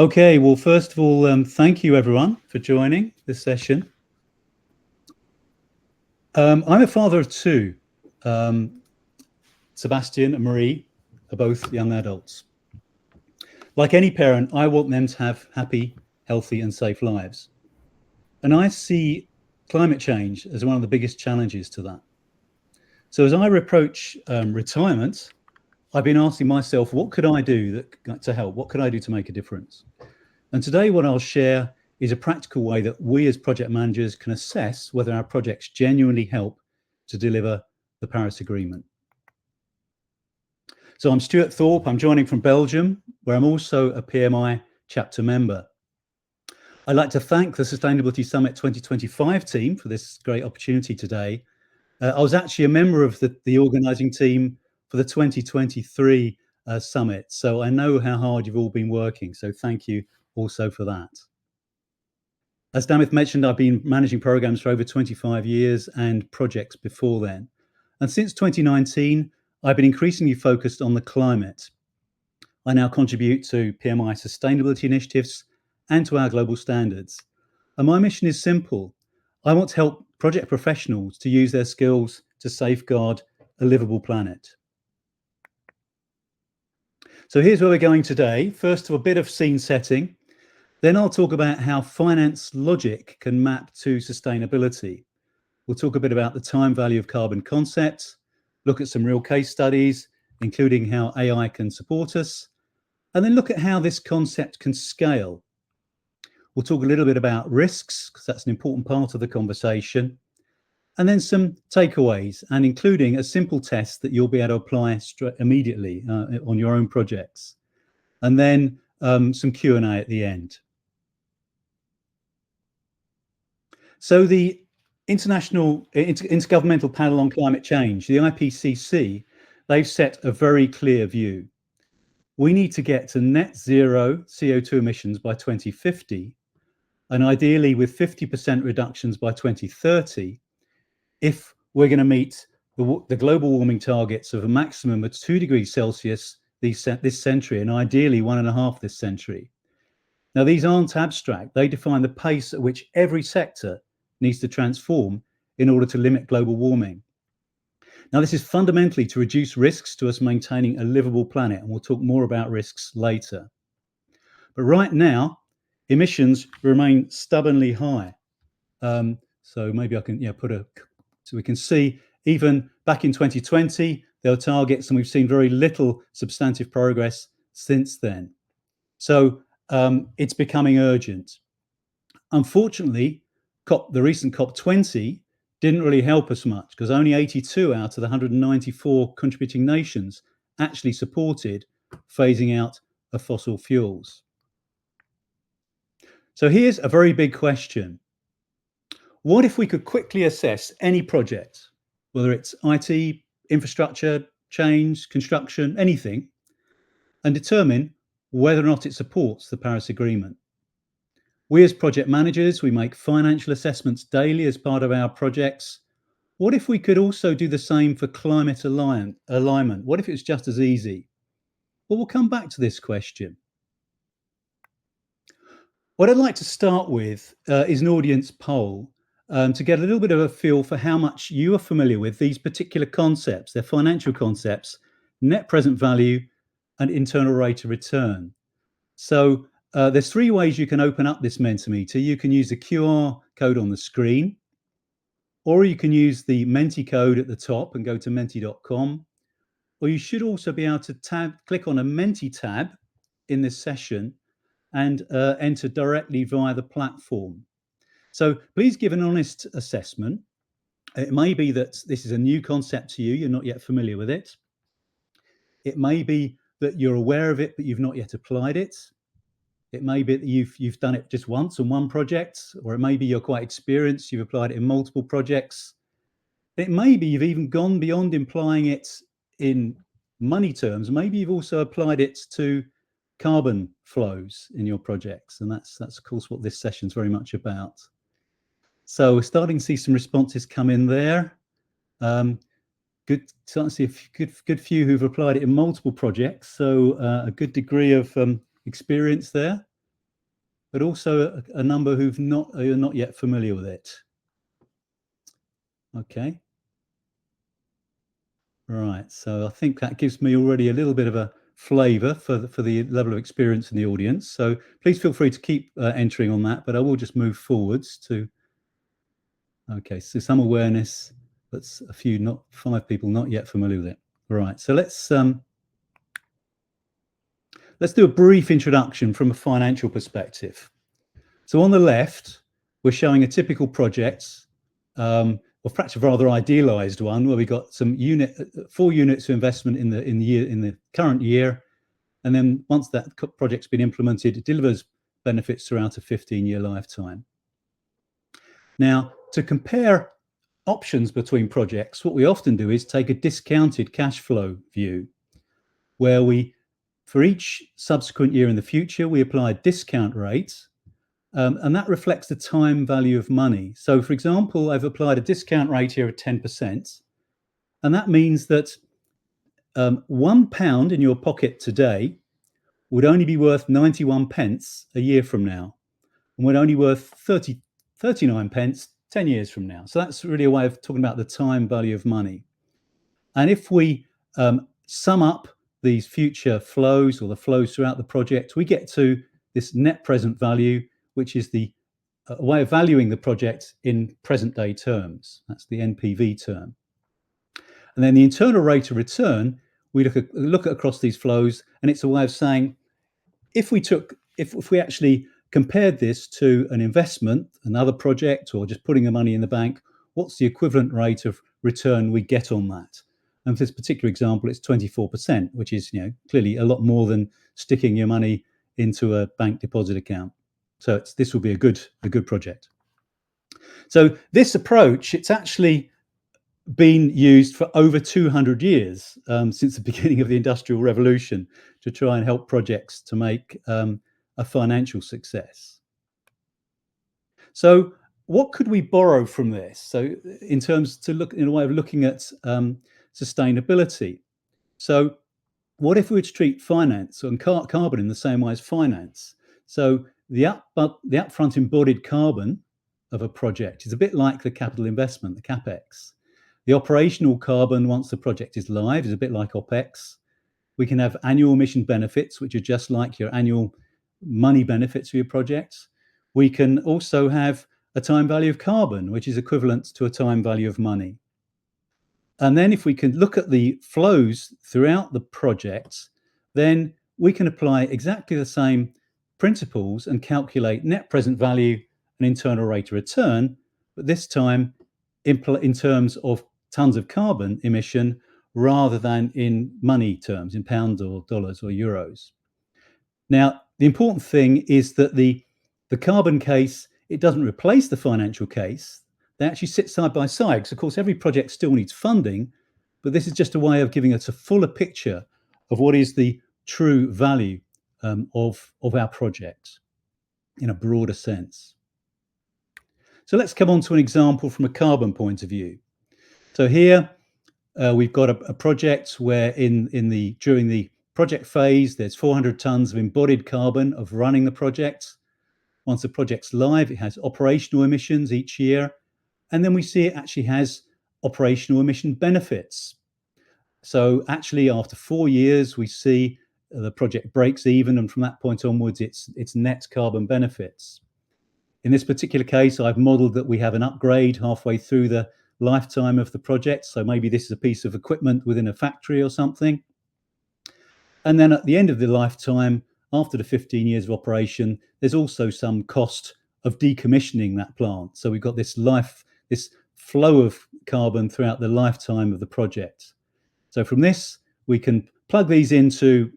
Okay, well, first of all, thank you everyone for joining this session. I'm a father of two. Sebastian and Marie are both young adults. Like any parent, I want them to have happy, healthy and safe lives. And I see climate change as one of the biggest challenges to that. So as I approach retirement, I've been asking myself, what could I do to help? What could I do to make a difference? And today what I'll share is a practical way that we as project managers can assess whether our projects genuinely help to deliver the Paris Agreement. So I'm Stuart Thorp, I'm joining from Belgium, where I'm also a PMI chapter member. I'd like to thank the Sustainability Summit 2025 team for this great opportunity today. I was actually a member of the organising team for the 2023 summit, so I know how hard you've all been working, so thank you also for that. As Damith mentioned, I've been managing programs for over 25 years and projects before then. And since 2019, I've been increasingly focused on the climate. I now contribute to PMI sustainability initiatives and to our global standards. And my mission is simple. I want to help project professionals to use their skills to safeguard a livable planet. So here's where we're going today. First, a bit of scene setting. Then I'll talk about how finance logic can map to sustainability. We'll talk a bit about the time value of carbon concepts, look at some real case studies, including how AI can support us, and then look at how this concept can scale. We'll talk a little bit about risks, because that's an important part of the conversation, and then some takeaways, and including a simple test that you'll be able to apply immediately on your own projects. And then some Q&A at the end. So the Intergovernmental Panel on Climate Change, the IPCC, they've set a very clear view. We need to get to net zero CO2 emissions by 2050, and ideally with 50% reductions by 2030, if we're going to meet the global warming targets of a maximum of 2 degrees Celsius this century, and ideally 1.5 this century. Now, these aren't abstract. They define the pace at which every sector needs to transform in order to limit global warming. Now, this is fundamentally to reduce risks to us maintaining a livable planet, and we'll talk more about risks later. But right now, emissions remain stubbornly high. So maybe I can so we can see even back in 2020, there were targets and we've seen very little substantive progress since then. So it's becoming urgent. Unfortunately, the recent COP20 didn't really help us much because only 82 out of the 194 contributing nations actually supported phasing out of fossil fuels. So here's a very big question. What if we could quickly assess any project, whether it's IT, infrastructure, change, construction, anything, and determine whether or not it supports the Paris Agreement? We as project managers, we make financial assessments daily as part of our projects. What if we could also do the same for climate alignment? What if it's just as easy? Well, we'll come back to this question. What I'd like to start with is an audience poll to get a little bit of a feel for how much you are familiar with these particular concepts, their financial concepts, net present value and internal rate of return. So there's three ways you can open up this Mentimeter. You can use the QR code on the screen, or you can use the Menti code at the top and go to menti.com, or you should also be able to click on a Menti tab in this session and enter directly via the platform. So please give an honest assessment. It may be that this is a new concept to you, you're not yet familiar with it. It may be that you're aware of it, but you've not yet applied it. It may be that you've done it just once on one project, or it may be you're quite experienced, you've applied it in multiple projects. It may be you've even gone beyond applying it in money terms. Maybe you've also applied it to carbon flows in your projects, and that's of course what this session is very much about. So we're starting to see some responses come in there. Starting to see a good few who've applied it in multiple projects, so a good degree of experience there. but also a number who are not yet familiar with it. Okay. Right, so I think that gives me already a little bit of a flavour for the level of experience in the audience. So please feel free to keep entering on that, but I will just move forwards to. Okay, so some awareness, but a few, not 5 people, not yet familiar with it. Right, so let's do a brief introduction from a financial perspective. So on the left, we're showing a typical project, or perhaps a rather idealized one, where we got some 4 units of investment in the current year, and then once that project's been implemented, it delivers benefits throughout a 15-year lifetime. Now, to compare options between projects, what we often do is take a discounted cash flow view, where for each subsequent year in the future, we apply a discount rate, and that reflects the time value of money. So, for example, I've applied a discount rate here of 10%, and that means that £1 in your pocket today would only be worth 91 pence a year from now, and would only worth 39 pence 10 years from now. So that's really a way of talking about the time value of money. And if we sum up these future flows, or the flows throughout the project, we get to this net present value, which is the way of valuing the project in present day terms. That's the NPV term. And then the internal rate of return, we look at across these flows, and it's a way of saying, if we actually compared this to an investment, another project, or just putting the money in the bank, what's the equivalent rate of return we get on that? And for this particular example, it's 24%, which is clearly a lot more than sticking your money into a bank deposit account. So this will be a good project. So this approach, it's actually been used for over 200 years, since the beginning of the Industrial Revolution, to try and help projects to make a financial success. So what could we borrow from this? So in terms to look in a way of looking at sustainability. So what if we were to treat finance and carbon in the same way as finance? So the upfront embodied carbon of a project is a bit like the capital investment, the CapEx. The operational carbon, once the project is live, is a bit like OpEx. We can have annual emission benefits, which are just like your annual money benefits for your projects. We can also have a time value of carbon, which is equivalent to a time value of money. And then if we can look at the flows throughout the project, then we can apply exactly the same principles and calculate net present value and internal rate of return, but this time in terms of tons of carbon emission rather than in money terms, in pounds or dollars or euros. Now, the important thing is that the carbon case, it doesn't replace the financial case. They actually sit side by side, because of course every project still needs funding, but this is just a way of giving us a fuller picture of what is the true value of our project in a broader sense. So let's come on to an example from a carbon point of view. So here we've got a project where during the project phase, there's 400 tons of embodied carbon of running the project. Once the project's live, it has operational emissions each year. And then we see it actually has operational emission benefits. So actually, after 4 years, we see the project breaks even, and from that point onwards, it's net carbon benefits. In this particular case, I've modeled that we have an upgrade halfway through the lifetime of the project. So maybe this is a piece of equipment within a factory or something. And then at the end of the lifetime, after the 15 years of operation, there's also some cost of decommissioning that plant. So we've got this flow of carbon throughout the lifetime of the project. So from this, we can plug these into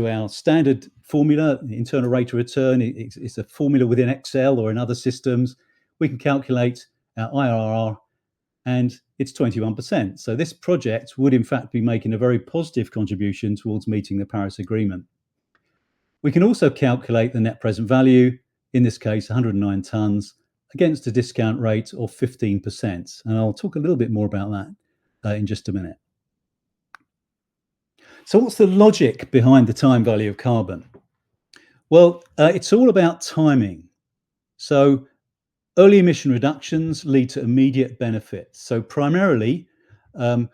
our standard formula, the internal rate of return. It's a formula within Excel or in other systems. We can calculate our IRR, and it's 21%. So this project would in fact be making a very positive contribution towards meeting the Paris Agreement. We can also calculate the net present value, in this case 109 tonnes, against a discount rate of 15%. And I'll talk a little bit more about that in just a minute. So what's the logic behind the time value of carbon? Well, it's all about timing. So early emission reductions lead to immediate benefits. So primarily, um,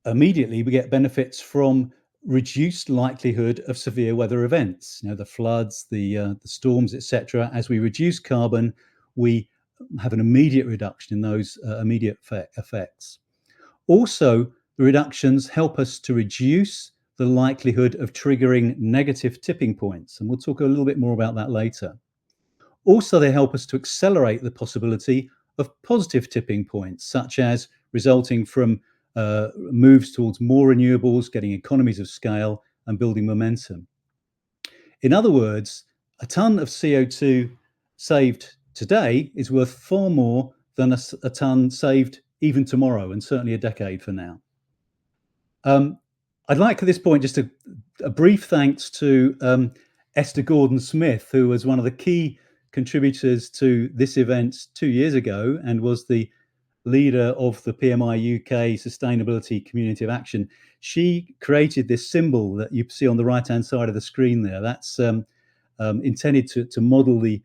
immediately we get benefits from reduced likelihood of severe weather events. The floods, the storms, etc. As we reduce carbon, we have an immediate reduction in those immediate effects. Also, the reductions help us to reduce the likelihood of triggering negative tipping points, and we'll talk a little bit more about that later. Also, they help us to accelerate the possibility of positive tipping points, such as resulting from moves towards more renewables, getting economies of scale, and building momentum. In other words, a ton of CO2 saved today is worth far more than a ton saved even tomorrow, and certainly a decade from now. I'd like at this point just a brief thanks to Esther Gordon-Smith, who was one of the key contributors to this event 2 years ago and was the leader of the PMI UK Sustainability Community of Action. She created this symbol that you see on the right-hand side of the screen there. That's intended to model the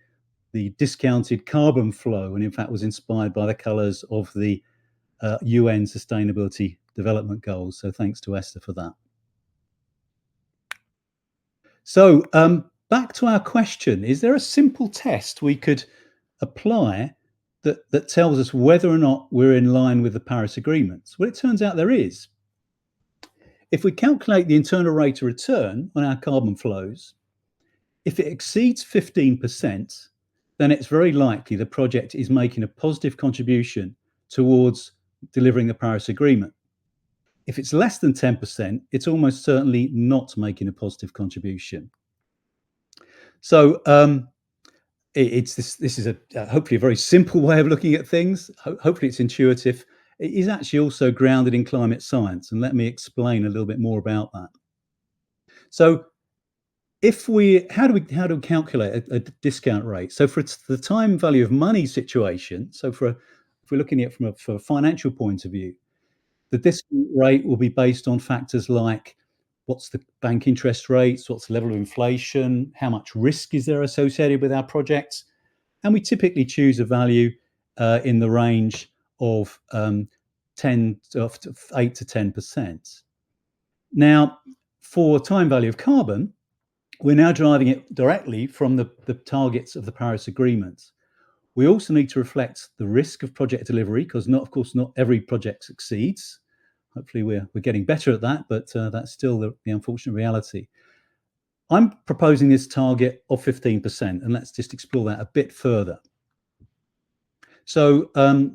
discounted carbon flow, and in fact was inspired by the colours of the UN Sustainability Development Goals. So thanks to Esther for that. So back to our question, is there a simple test we could apply that tells us whether or not we're in line with the Paris Agreement? Well, it turns out there is. If we calculate the internal rate of return on our carbon flows, if it exceeds 15%, then it's very likely the project is making a positive contribution towards delivering the Paris Agreement. If it's less than 10%, it's almost certainly not making a positive contribution. So this is hopefully a very simple way of looking at things. Hopefully it's intuitive. It is actually also grounded in climate science, and let me explain a little bit more about that. So how do we calculate a discount rate? So for the time value of money situation, so if we're looking at it from a financial point of view, the discount rate will be based on factors like what's the bank interest rates, what's the level of inflation, how much risk is there associated with our projects, and we typically choose a value in the range of 8 to 10%. Now, for time value of carbon, we're now driving it directly from the targets of the Paris Agreement. We also need to reflect the risk of project delivery, because of course not every project succeeds. Hopefully we're getting better at that, but that's still the unfortunate reality. I'm proposing this target of 15%, and let's just explore that a bit further. So I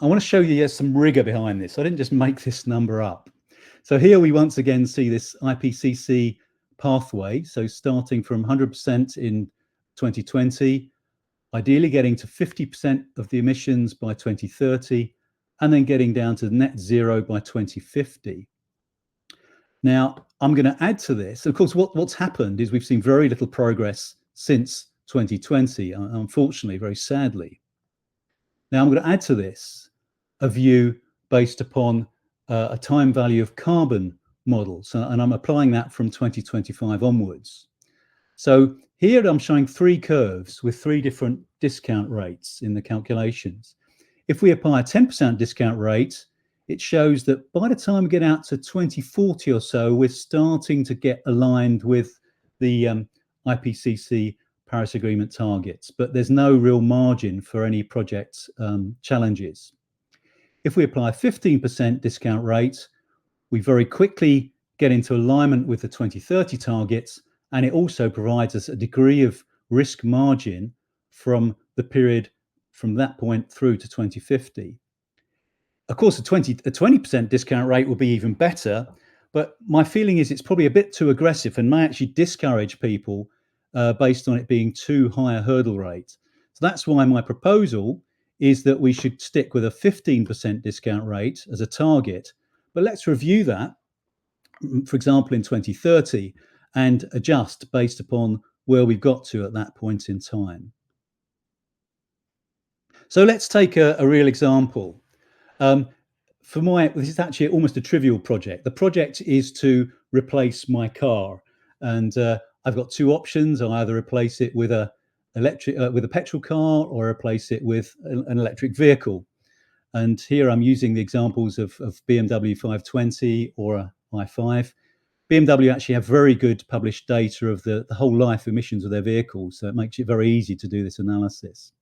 want to show you some rigor behind this. I didn't just make this number up. So here we once again see this IPCC pathway. So starting from 100% in 2020, ideally getting to 50% of the emissions by 2030, and then getting down to net zero by 2050. Now, I'm going to add to this. Of course, what's happened is we've seen very little progress since 2020, unfortunately, very sadly. Now, I'm going to add to this a view based upon a time value of carbon model. And I'm applying that from 2025 onwards. So here I'm showing three curves with three different discount rates in the calculations. If we apply a 10% discount rate, it shows that by the time we get out to 2040 or so, we're starting to get aligned with the IPCC Paris Agreement targets, but there's no real margin for any project challenges. If we apply a 15% discount rate, we very quickly get into alignment with the 2030 targets, and it also provides us a degree of risk margin from the period from that point through to 2050. Of course, a 20% discount rate will be even better, but my feeling is it's probably a bit too aggressive and may actually discourage people based on it being too high a hurdle rate. So that's why my proposal is that we should stick with a 15% discount rate as a target, but let's review that, for example, in 2030, and adjust based upon where we've got to at that point in time. So let's take a real example. This is actually almost a trivial project. The project is to replace my car, and I've got two options. I either replace it with a petrol car or replace it with an electric vehicle. And here I'm using the examples of BMW 520 or a i5. BMW actually have very good published data of the whole life emissions of their vehicles, so it makes it very easy to do this analysis.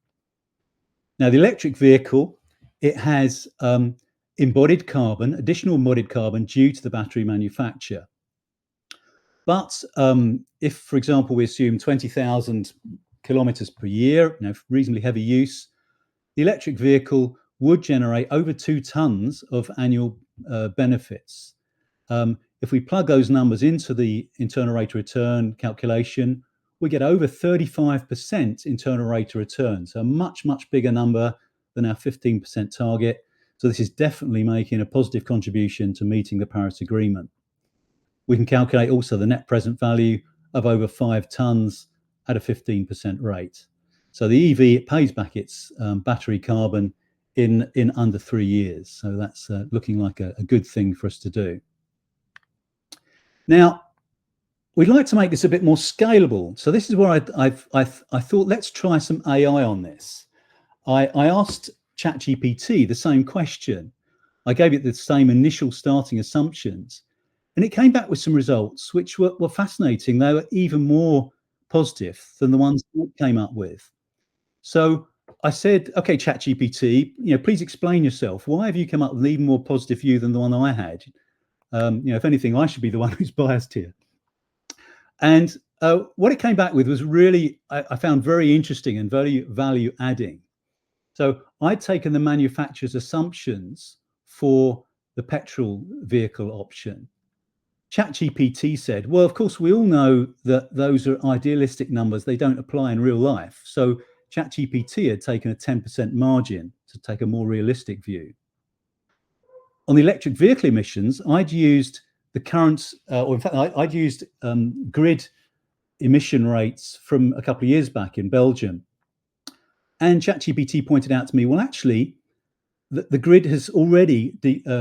Now, the electric vehicle, it has embodied carbon, additional embodied carbon due to the battery manufacture. But if, for example, we assume 20,000 kilometers per year, reasonably heavy use, the electric vehicle would generate over 2 tons of annual benefits. If we plug those numbers into the internal rate of return calculation, we get over 35% internal rate of return. So a much, much bigger number than our 15% target. So this is definitely making a positive contribution to meeting the Paris Agreement. We can calculate also the net present value of over 5 tons at a 15% rate. So the EV, it pays back its battery carbon in under 3 years. So that's looking like a good thing for us to do. Now, we'd like to make this a bit more scalable. So this is where I thought, let's try some AI on this. I asked ChatGPT the same question. I gave it the same initial starting assumptions, and it came back with some results which were fascinating. They were even more positive than the ones it came up with. So I said, okay, ChatGPT, please explain yourself. Why have you come up with an even more positive view than the one I had? If anything, I should be the one who's biased here. And what it came back with was really, I found very interesting and very value adding. So I'd taken the manufacturer's assumptions for the petrol vehicle option. ChatGPT said, well, of course, we all know that those are idealistic numbers. They don't apply in real life. So ChatGPT had taken a 10% margin to take a more realistic view. On the electric vehicle emissions, I'd used the current, or in fact, I'd used grid emission rates from a couple of years back in Belgium. And ChatGPT pointed out to me, well, actually, the grid has already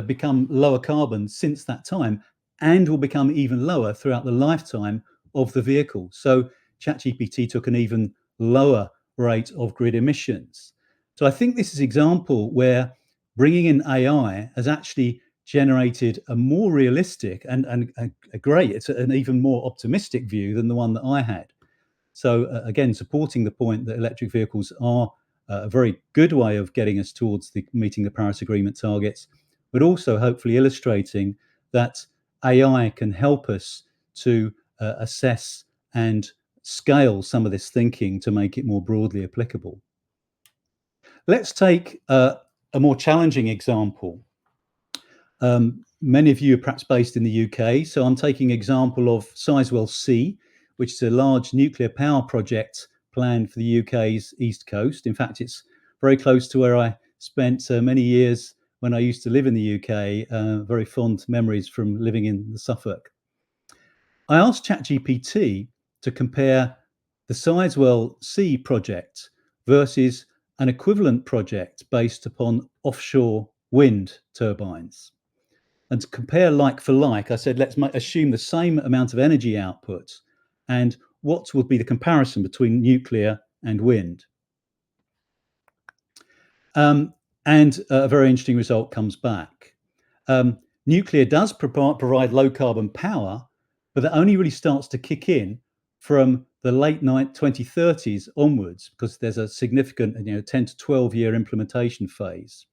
become lower carbon since that time and will become even lower throughout the lifetime of the vehicle. So ChatGPT took an even lower rate of grid emissions. So I think this is an example where bringing in AI has actually generated a more realistic and it's an even more optimistic view than the one that I had. So again, supporting the point that electric vehicles are a very good way of getting us towards meeting the Paris Agreement targets, but also hopefully illustrating that AI can help us to assess and scale some of this thinking to make it more broadly applicable. Let's take a more challenging example. Many of you are perhaps based in the UK, so I'm taking example of Sizewell C, which is a large nuclear power project planned for the UK's east coast. In fact, it's very close to where I spent many years when I used to live in the UK, very fond memories from living in Suffolk. I asked ChatGPT to compare the Sizewell C project versus an equivalent project based upon offshore wind turbines. And to compare like for like, I said, let's assume the same amount of energy output and what would be the comparison between nuclear and wind. And a very interesting result comes back. Nuclear does provide low carbon power, but that only really starts to kick in from the late 2030s onwards, because there's a significant 10 to 12 year implementation phase.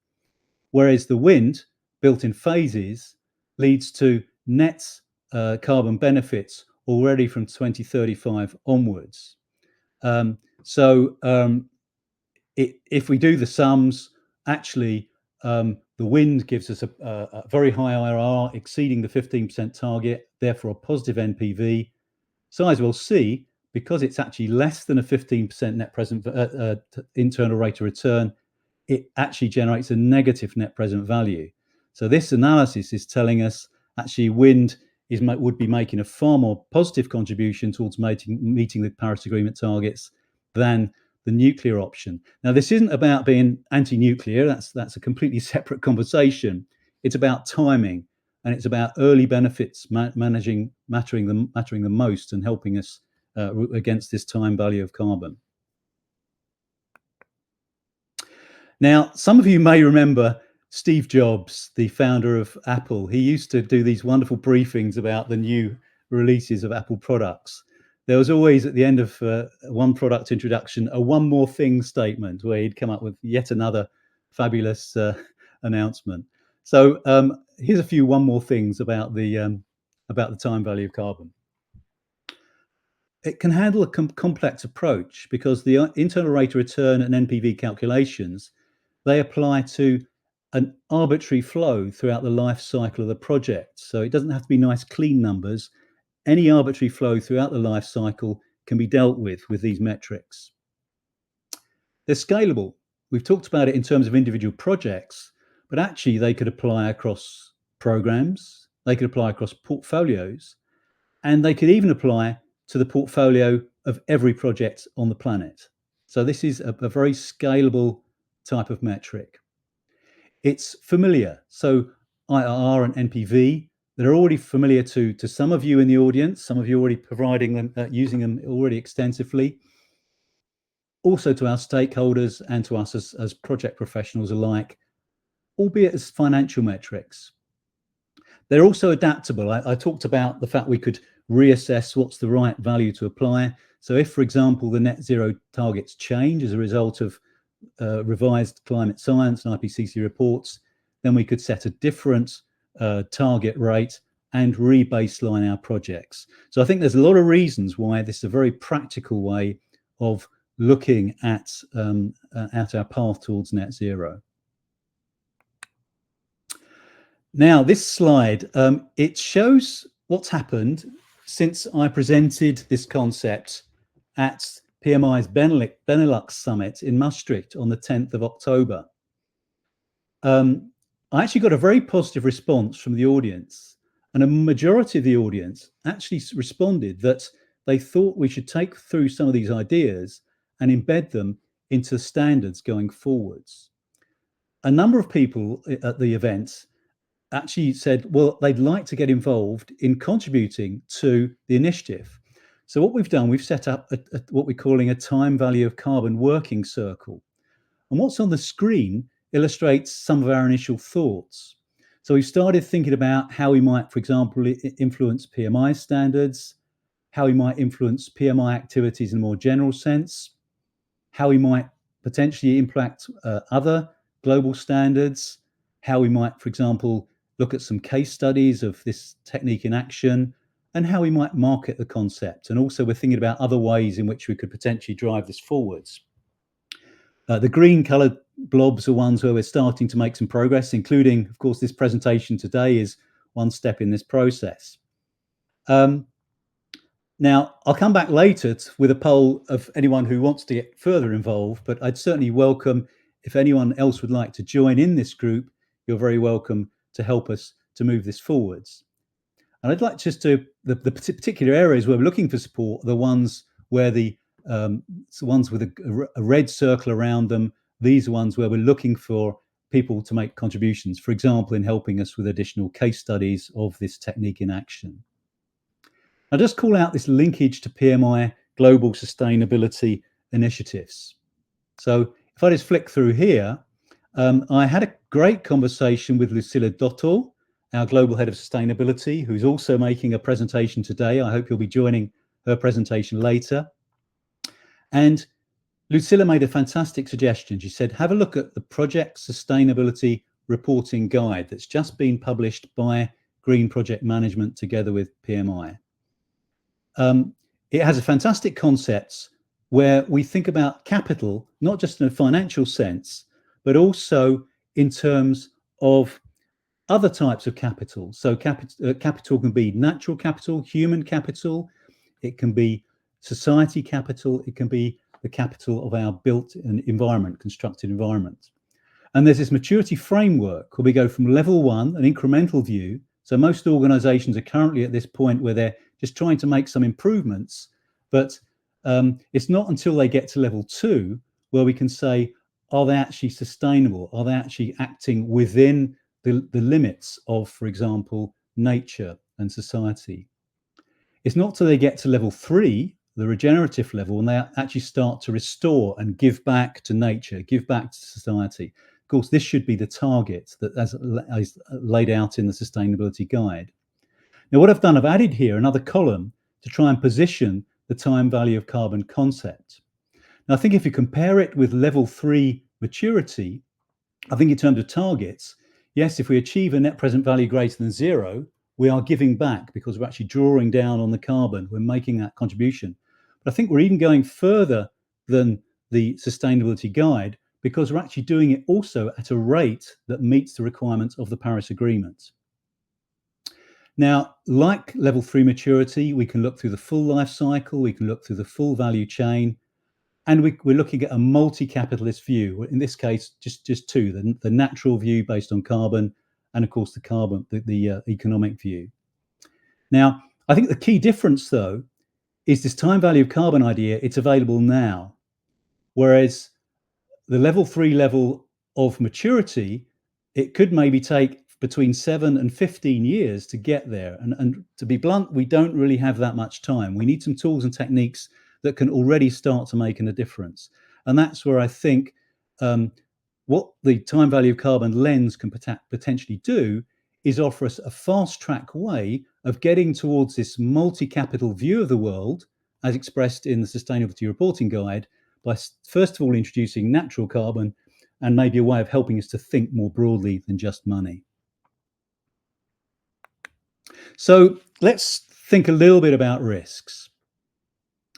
Whereas the wind, built in phases, leads to net carbon benefits already from 2035 onwards. If we do the sums, actually, the wind gives us a very high IRR, exceeding the 15% target, therefore a positive NPV. Sizewell C, because it's actually less than a 15% net present internal rate of return, it actually generates a negative net present value. So this analysis is telling us actually wind would be making a far more positive contribution towards meeting the Paris Agreement targets than the nuclear option. Now, this isn't about being anti-nuclear. That's a completely separate conversation. It's about timing, and it's about early benefits mattering the most and helping us against this time value of carbon. Now, some of you may remember Steve Jobs, the founder of Apple. He used to do these wonderful briefings about the new releases of Apple products. There was always at the end of one product introduction a one more thing statement where he'd come up with yet another fabulous announcement. So here's a few one more things about the time value of carbon. It can handle a complex approach because the internal rate of return and NPV calculations, they apply to an arbitrary flow throughout the life cycle of the project. So it doesn't have to be nice, clean numbers. Any arbitrary flow throughout the life cycle can be dealt with these metrics. They're scalable. We've talked about it in terms of individual projects, but actually they could apply across programs, they could apply across portfolios, and they could even apply to the portfolio of every project on the planet. So this is a very scalable type of metric. It's familiar. So IRR and NPV, they're already familiar to some of you in the audience. Some of you already providing them, using them already extensively. Also to our stakeholders and to us as project professionals alike, albeit as financial metrics. They're also adaptable. I talked about the fact we could reassess what's the right value to apply. So if, for example, the net zero targets change as a result of revised climate science and IPCC reports, then we could set a different target rate and re-baseline our projects. So I think there's a lot of reasons why this is a very practical way of looking at our path towards net zero. Now, this slide, it shows what's happened since I presented this concept at PMI's Benelux Summit in Maastricht on the 10th of October. I actually got a very positive response from the audience, and a majority of the audience actually responded that they thought we should take through some of these ideas and embed them into standards going forwards. A number of people at the event actually said, well, they'd like to get involved in contributing to the initiative. So what we've done, we've set up what we're calling a time value of carbon working circle. And what's on the screen illustrates some of our initial thoughts. So we started thinking about how we might, for example, influence PMI standards, how we might influence PMI activities in a more general sense, how we might potentially impact other global standards, how we might, for example, look at some case studies of this technique in action, and how we might market the concept. And also we're thinking about other ways in which we could potentially drive this forwards. The green coloured blobs are ones where we're starting to make some progress, including, of course, this presentation today is one step in this process. Now, I'll come back later with a poll of anyone who wants to get further involved, but I'd certainly welcome if anyone else would like to join in this group, you're very welcome to help us to move this forwards. And I'd like just to, the particular areas where we're looking for support, the ones where the ones with a red circle around them, these are ones where we're looking for people to make contributions, for example, in helping us with additional case studies of this technique in action. I'll just call out this linkage to PMI global sustainability initiatives. So if I just flick through here, I had a great conversation with Lucilla Dottor, our global head of sustainability, who's also making a presentation today. I hope you'll be joining her presentation later. And Lucilla made a fantastic suggestion. She said, have a look at the project sustainability reporting guide that's just been published by Green Project Management together with PMI. It has a fantastic concepts where we think about capital, not just in a financial sense, but also in terms of other types of capital. So capital can be natural capital, human capital, it can be society capital, it can be the capital of our built environment, constructed environment. And there's this maturity framework where we go from level one, an incremental view. So most organizations are currently at this point where they're just trying to make some improvements, but it's not until they get to level two where we can say, are they actually sustainable? Are they actually acting within the limits of, for example, nature and society? It's not till they get to level three the regenerative level, when they actually start to restore and give back to nature, give back to society. Of course, this should be the target that as laid out in the sustainability guide. Now, what I've done, I've added here another column to try and position the time value of carbon concept. Now, I think if you compare it with level 3 maturity, I think in terms of targets, yes, if we achieve a net present value greater than 0, we are giving back because we're actually drawing down on the carbon. We're making that contribution. But I think we're even going further than the sustainability guide because we're actually doing it also at a rate that meets the requirements of the Paris Agreement. Now, like level 3 maturity, we can look through the full life cycle, we can look through the full value chain, and we're looking at a multi-capitalist view. In this case, just two: the natural view based on carbon, and of course the economic view. Now, I think the key difference, though, is this time value of carbon idea. It's available now, whereas the level 3 level of maturity, it could maybe take between 7 and 15 years to get there. And to be blunt, we don't really have that much time. We need some tools and techniques that can already start to make a difference. And that's where I think what the time value of carbon lens can potentially do is offer us a fast track way of getting towards this multi-capital view of the world as expressed in the Sustainability Reporting Guide by first of all introducing natural carbon and maybe a way of helping us to think more broadly than just money. So let's think a little bit about risks.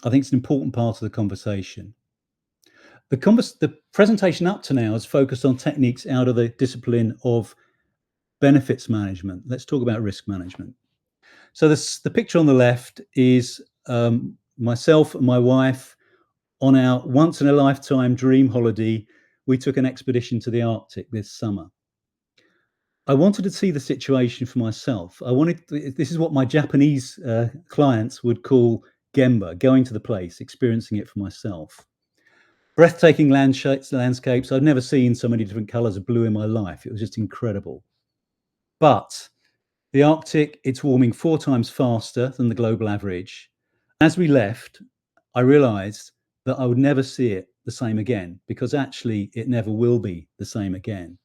I think it's an important part of the conversation. The presentation up to now has focused on techniques out of the discipline of benefits management. Let's talk about risk management. So the picture on the left is myself and my wife on our once-in-a-lifetime dream holiday. We took an expedition to the Arctic this summer. I wanted to see the situation for myself. This is what my Japanese clients would call gemba, going to the place, experiencing it for myself. Breathtaking landscapes. I've never seen so many different colors of blue in my life. It was just incredible. But the Arctic, it's warming 4 times faster than the global average. As we left, I realized that I would never see it the same again, because actually it never will be the same again.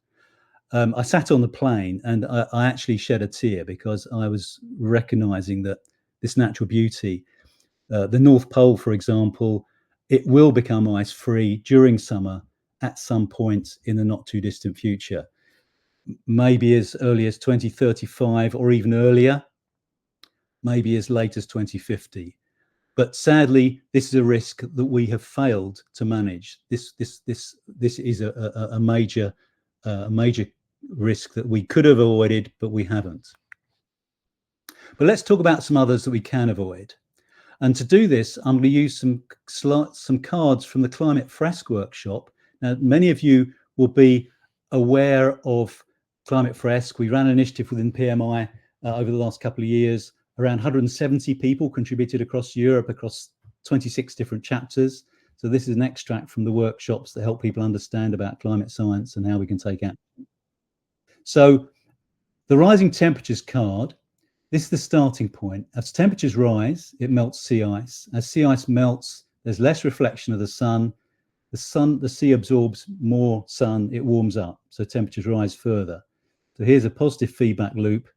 I sat on the plane and I actually shed a tear because I was recognizing that this natural beauty, the North Pole, for example, it will become ice-free during summer at some point in the not too distant future, maybe as early as 2035 or even earlier, maybe as late as 2050. But sadly, this is a risk that we have failed to manage. This is a major risk that we could have avoided, but we haven't. But let's talk about some others that we can avoid. And to do this, I'm going to use some cards from the Climate Fresk workshop. Now, many of you will be aware of Climate Fresk. We ran an initiative within PMI over the last couple of years. Around 170 people contributed across Europe, across 26 different chapters. So this is an extract from the workshops that help people understand about climate science and how we can take action. So the rising temperatures card, this is the starting point. As temperatures rise, it melts sea ice. As sea ice melts, there's less reflection of the sun. The sea absorbs more sun, it warms up, so temperatures rise further. So here's a positive feedback loop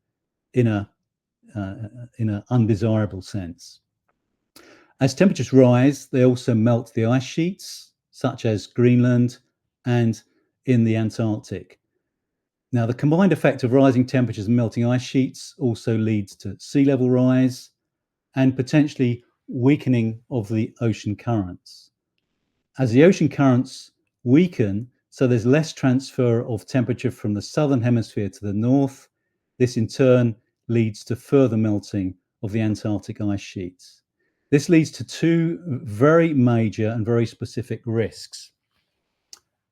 in an undesirable sense. As temperatures rise, they also melt the ice sheets, such as Greenland and in the Antarctic. Now, the combined effect of rising temperatures and melting ice sheets also leads to sea level rise and potentially weakening of the ocean currents. As the ocean currents weaken, so there's less transfer of temperature from the southern hemisphere to the north, this in turn leads to further melting of the Antarctic ice sheets. This leads to 2 very major and very specific risks.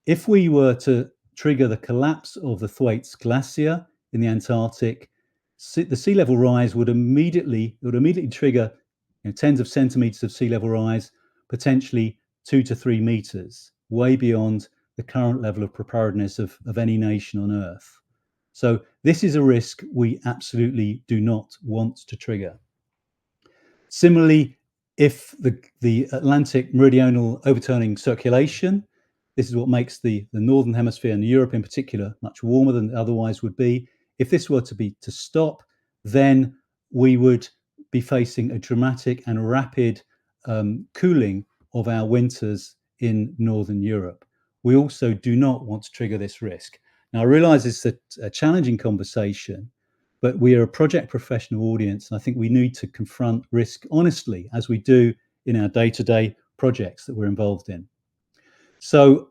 If we were to trigger the collapse of the Thwaites Glacier in the Antarctic, the sea level rise would immediately trigger tens of centimeters of sea level rise, potentially 2 to 3 meters, way beyond the current level of preparedness of any nation on Earth. So this is a risk we absolutely do not want to trigger. Similarly, if the Atlantic meridional overturning circulation, this is what makes the Northern Hemisphere and Europe in particular much warmer than it otherwise would be. If this were to stop, then we would be facing a dramatic and rapid cooling of our winters in Northern Europe. We also do not want to trigger this risk. Now, I realize it's a challenging conversation, but we are a project professional audience, and I think we need to confront risk honestly, as we do in our day-to-day projects that we're involved in. So,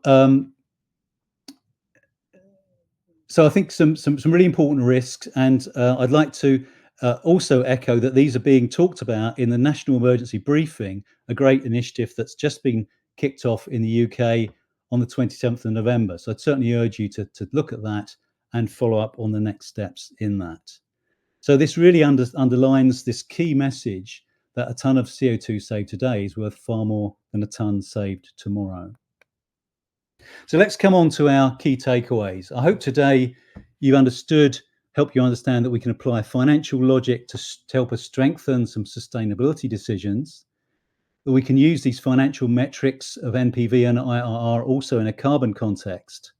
so I think some really important risks, and I'd like to also echo that these are being talked about in the National Emergency Briefing, a great initiative that's just been kicked off in the UK on the 27th of November. So I'd certainly urge you to look at that and follow up on the next steps in that. So this really underlines this key message that a ton of CO2 saved today is worth far more than a ton saved tomorrow. So let's come on to our key takeaways. I hope today you help you understand that we can apply financial logic to help us strengthen some sustainability decisions, that we can use these financial metrics of NPV and IRR also in a carbon context,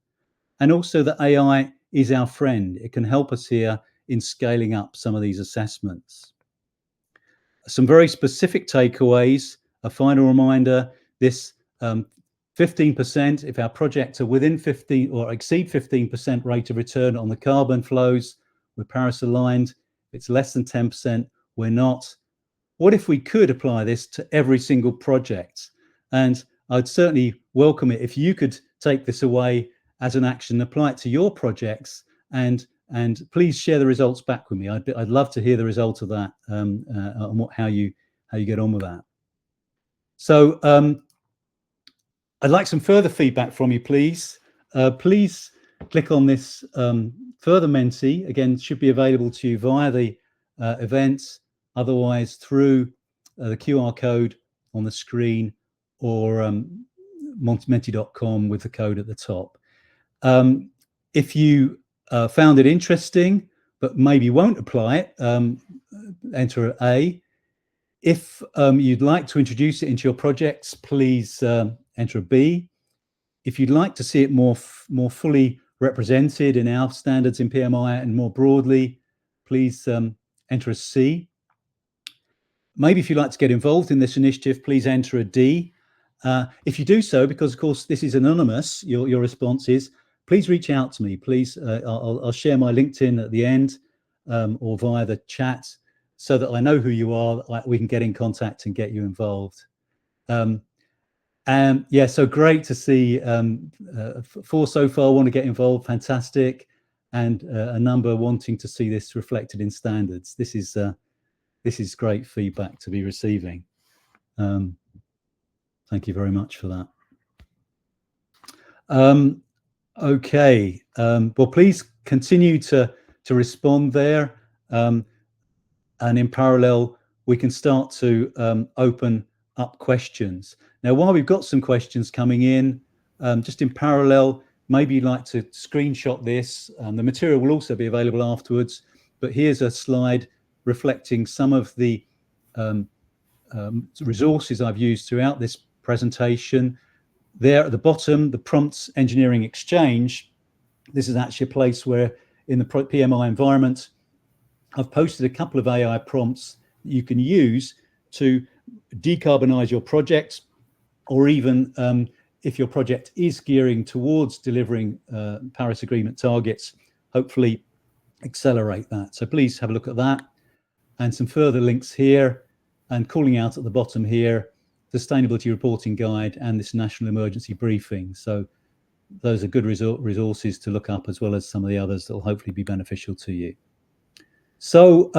and also that AI is our friend. It can help us here in scaling up some of these assessments. Some very specific takeaways. A final reminder, this 15%, if our projects are within 15 or exceed 15% rate of return on the carbon flows, we're Paris aligned. If it's less than 10%, we're not. What if we could apply this to every single project? And I'd certainly welcome it if you could take this away as an action, apply it to your projects, and please share the results back with me. I'd love to hear the result of that, and how you get on with that. So I'd like some further feedback from you, please. Please click on this further Menti. Again, it should be available to you via the events, otherwise through the QR code on the screen, or menti.com with the code at the top. If you found it interesting, but maybe won't apply it, enter A. If you'd like to introduce it into your projects, please enter a B. If you'd like to see it more fully represented in our standards in PMI and more broadly, please enter a C. Maybe if you'd like to get involved in this initiative, please enter a D. If you do so, because of course this is anonymous, your response is, please reach out to me. Please, I'll share my LinkedIn at the end, or via the chat, so that I know who you are. We can get in contact and get you involved. Yeah, so great to see 4 so far want to get involved. Fantastic, and a number wanting to see this reflected in standards. This is great feedback to be receiving. Thank you very much for that. Okay, well, please continue to respond there, and in parallel, we can start to open up questions. Now, while we've got some questions coming in, just in parallel, maybe you'd like to screenshot this. The material will also be available afterwards, but here's a slide reflecting some of the resources I've used throughout this presentation. There at the bottom, the Prompts Engineering Exchange. This is actually a place where in the PMI environment, I've posted a couple of AI prompts that you can use to decarbonize your project, or even if your project is gearing towards delivering Paris Agreement targets, hopefully accelerate that. So please have a look at that, and some further links here, and calling out at the bottom here, Sustainability Reporting Guide and this National Emergency Briefing. So those are good resources to look up, as well as some of the others that will hopefully be beneficial to you. So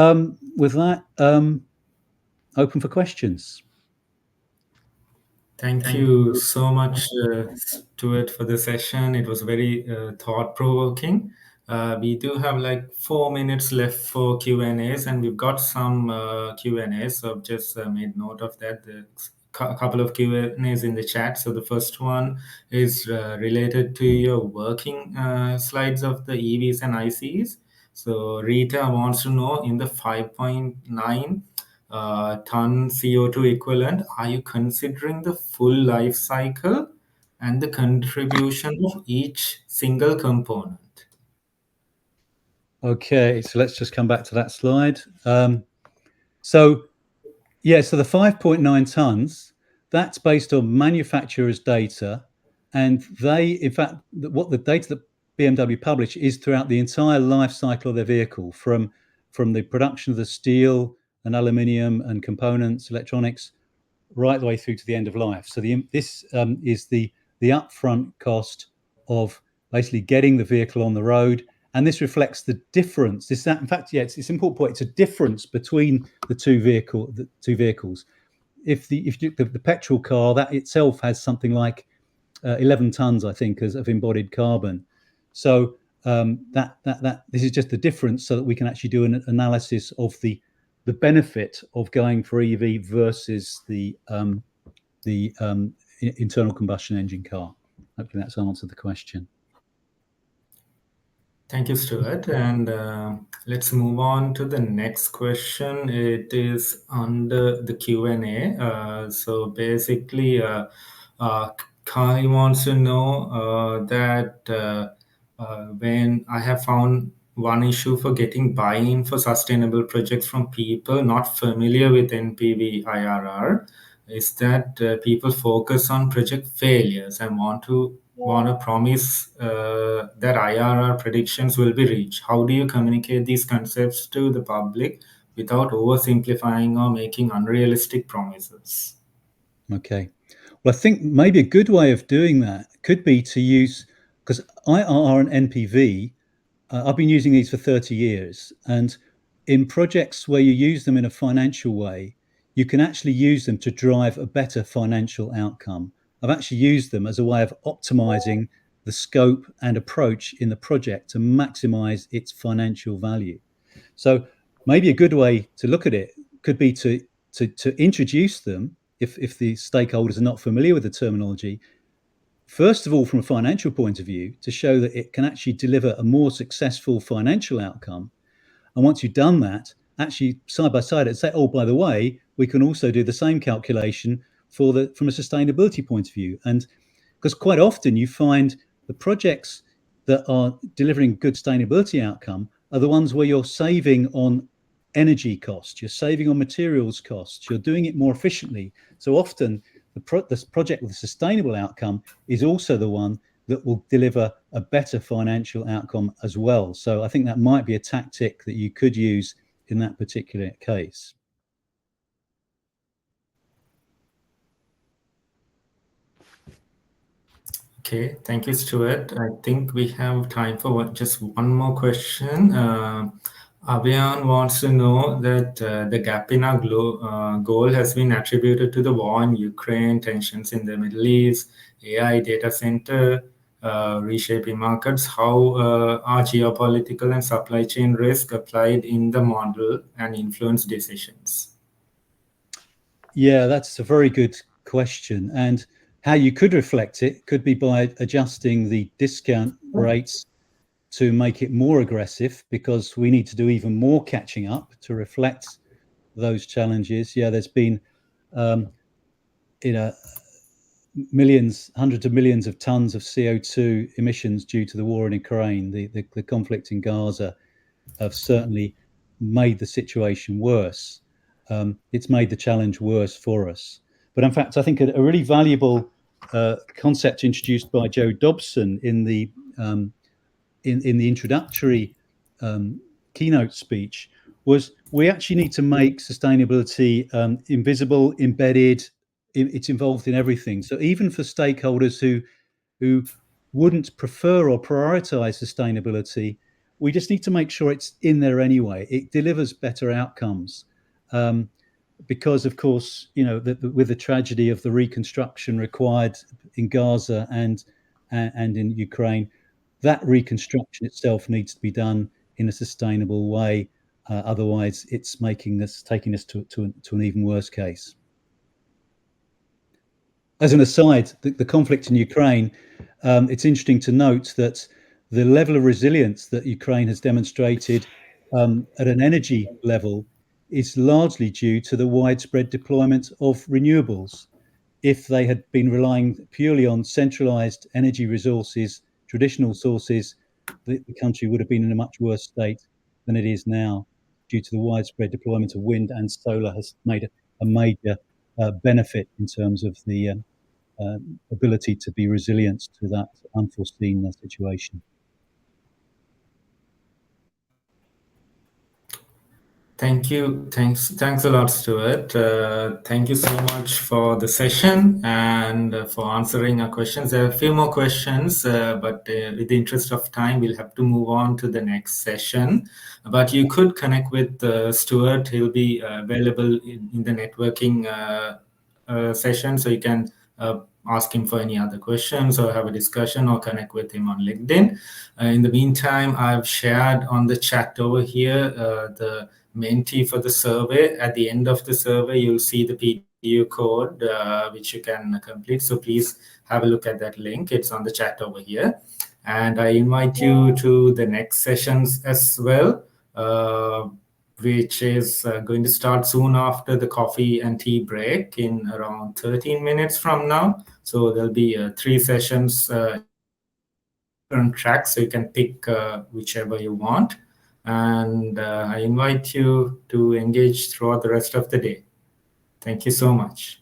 with that, open for questions. Thank you so much, Stuart, for the session. It was very thought-provoking. We do have like 4 minutes left for Q&As, and we've got some Q&As, so I've just made note of that. There's a couple of Q&As in the chat. So the first one is related to your working slides of the EVs and ICs. So Rita wants to know, in the 5.9 ton CO2 equivalent, are you considering the full life cycle and the contribution of each single component? Okay, so let's just come back to that slide. So the 5.9 tons, that's based on manufacturers' data, and they, in fact, what the data that BMW publish is throughout the entire life cycle of their vehicle, from the production of the steel and aluminium and components, electronics, right the way through to the end of life. So this is the upfront cost of basically getting the vehicle on the road, and this reflects the difference. It's an important point. It's a difference between the two vehicles. If the petrol car, that itself has something like 11 tons, I think, of embodied carbon. So that this is just the difference, so that we can actually do an analysis of the benefit of going for EV versus the internal combustion engine car. Hopefully that's answered the question. Thank you, Stuart. And let's move on to the next question. It is under the Q&A. So basically, Kai wants to know that when I have found one issue for getting buy-in for sustainable projects from people not familiar with NPV IRR is that people focus on project failures and want to promise that IRR predictions will be reached. How do you communicate these concepts to the public without oversimplifying or making unrealistic promises? Okay. Well, I think maybe a good way of doing that could be to use, because IRR and NPV, I've been using these for 30 years, and in projects where you use them in a financial way, you can actually use them to drive a better financial outcome. I've actually used them as a way of optimizing the scope and approach in the project to maximize its financial value. So maybe a good way to look at it could be to introduce them, if the stakeholders are not familiar with the terminology, first of all, from a financial point of view, to show that it can actually deliver a more successful financial outcome. And once you've done that, actually side by side, say, oh, by the way, we can also do the same calculation from a sustainability point of view. And because quite often you find the projects that are delivering good sustainability outcome are the ones where you're saving on energy costs, you're saving on materials costs, you're doing it more efficiently. So often this project with a sustainable outcome is also the one that will deliver a better financial outcome as well. So I think that might be a tactic that you could use in that particular case. Okay, thank you, Stuart. I think we have time for just one more question. Avian wants to know that the gap in our goal has been attributed to the war in Ukraine, tensions in the Middle East, AI data center, reshaping markets. How are geopolitical and supply chain risk applied in the model and influence decisions? Yeah, that's a very good question. And how you could reflect it could be by adjusting the discount rates to make it more aggressive, because we need to do even more catching up to reflect those challenges. Yeah, there's been millions, hundreds of millions of tons of CO2 emissions due to the war in Ukraine. The conflict in Gaza have certainly made the situation worse. It's made the challenge worse for us. But in fact, I think a really valuable concept introduced by Joe Dobson in the introductory keynote speech was, we actually need to make sustainability invisible, embedded. It's involved in everything. So even for stakeholders who wouldn't prefer or prioritize sustainability, we just need to make sure it's in there anyway. It delivers better outcomes. Because of course, with the tragedy of the reconstruction required in Gaza and in Ukraine, that reconstruction itself needs to be done in a sustainable way. Otherwise, it's taking us to an even worse case. As an aside, the conflict in Ukraine, it's interesting to note that the level of resilience that Ukraine has demonstrated at an energy level is largely due to the widespread deployment of renewables. If they had been relying purely on centralized energy resources, traditional sources, the country would have been in a much worse state than it is now, due to the widespread deployment of wind and solar has made a major benefit in terms of the ability to be resilient to that unforeseen situation. Thank you. Thanks a lot, Stuart. Thank you so much for the session and for answering our questions. There are a few more questions, but with the interest of time, we'll have to move on to the next session. But you could connect with Stuart. He'll be available in the networking session, so you can ask him for any other questions or have a discussion or connect with him on LinkedIn. In the meantime, I've shared on the chat over here the Mentee for the survey. At the end of the survey, you'll see the PDU code, which you can complete. So please have a look at that link. It's on the chat over here. And I invite you to the next sessions as well, which is going to start soon after the coffee and tea break in around 13 minutes from now. So there'll be 3 sessions on track, so you can pick whichever you want. And I invite you to engage throughout the rest of the day. Thank you so much.